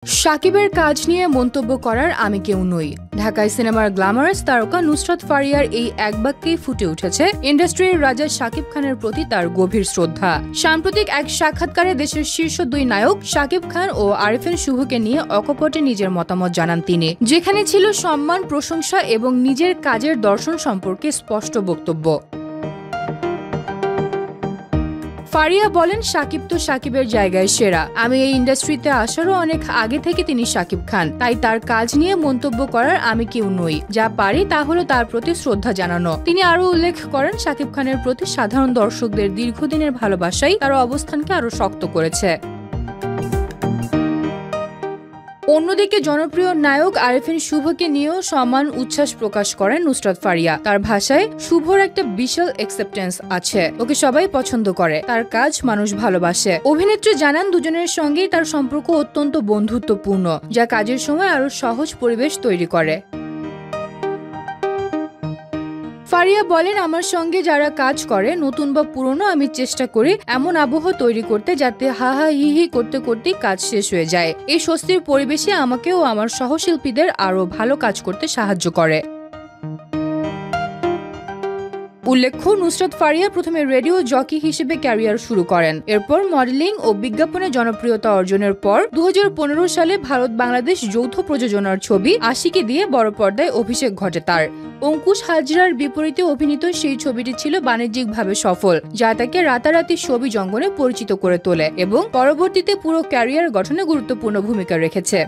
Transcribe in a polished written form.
শাকিবের কাজ নিয়ে মন্তব্য করার আমি কেউ নই। ঢাকায় সিনেমার গ্ল্যামারাস তারকা নুসরাত ফারিয়ার এই এক বাক্যেই ফুটে উঠেছে ইন্ডাস্ট্রির রাজা শাকিব খানের প্রতি তার গভীর শ্রদ্ধা। সাম্প্রতিক এক সাক্ষাৎকারে দেশের শীর্ষ দুই নায়ক শাকিব খান ও আরিফিন শুভকে নিয়ে অকপটে নিজের মতামত জানান তিনি, যেখানে ছিল সম্মান, প্রশংসা এবং নিজের কাজের দর্শন সম্পর্কে স্পষ্ট বক্তব্য। ফারিয়া বলেন, শাকিব তো শাকিবের জায়গায় সেরা। আমি এই ইন্ডাস্ট্রিতে আসারও অনেক আগে থেকে তিনি শাকিব খান, তাই তার কাজ নিয়ে মন্তব্য করার আমি কেউ নই। যা পারি তা হলো তার প্রতি শ্রদ্ধা জানানো। তিনি আরো উল্লেখ করেন, শাকিব খানের প্রতি সাধারণ দর্শকদের দীর্ঘদিনের ভালোবাসাই তার অবস্থানকে আরো শক্ত করেছে। অন্যদিকে জনপ্রিয় নায়ক আরিফিন শুভকে নিয়েও সমান উচ্ছ্বাস প্রকাশ করেন নুসরাত ফারিয়া। তার ভাষায়, শুভর একটা বিশাল অ্যাকসেপ্টেন্স আছে, ওকে সবাই পছন্দ করে, তার কাজ মানুষ ভালোবাসে। অভিনেত্রী জানান, দুজনের সঙ্গেই তার সম্পর্ক অত্যন্ত বন্ধুত্বপূর্ণ, যা কাজের সময় আরো সহজ পরিবেশ তৈরি করে। ফারিয়া বলেন, আমার সঙ্গে যারা কাজ করে, নতুন বা পুরনো, আমি চেষ্টা করি এমন আবহ তৈরি করতে যাতে হা হা হি হি করতে করতেই কাজ শেষ হয়ে যায়। এই স্বস্তির পরিবেশে আমাকে ও আমার সহশিল্পীদের আরো ভালো কাজ করতে সাহায্য করে। উল্লেখ্য, নুসরাত ফারিয়া প্রথমে রেডিও জকি হিসেবে ক্যারিয়ার শুরু করেন। এরপর মডেলিং ও বিজ্ঞাপনে জনপ্রিয়তা অর্জনের পর 2015 সালে ভারত-বাংলাদেশ যৌথ প্রযোজনার ছবি আশিকি দিয়ে বড় পর্দায় অভিষেক ঘটে তার। অঙ্কুশ হাজরার বিপরীতে অভিনীত সেই ছবিটি ছিল বাণিজ্যিকভাবে সফল, যা তাকে রাতারাতি ছবি জঙ্গনে পরিচিত করে তোলে এবং পরবর্তীতে পুরো ক্যারিয়ার গঠনে গুরুত্বপূর্ণ ভূমিকা রেখেছে।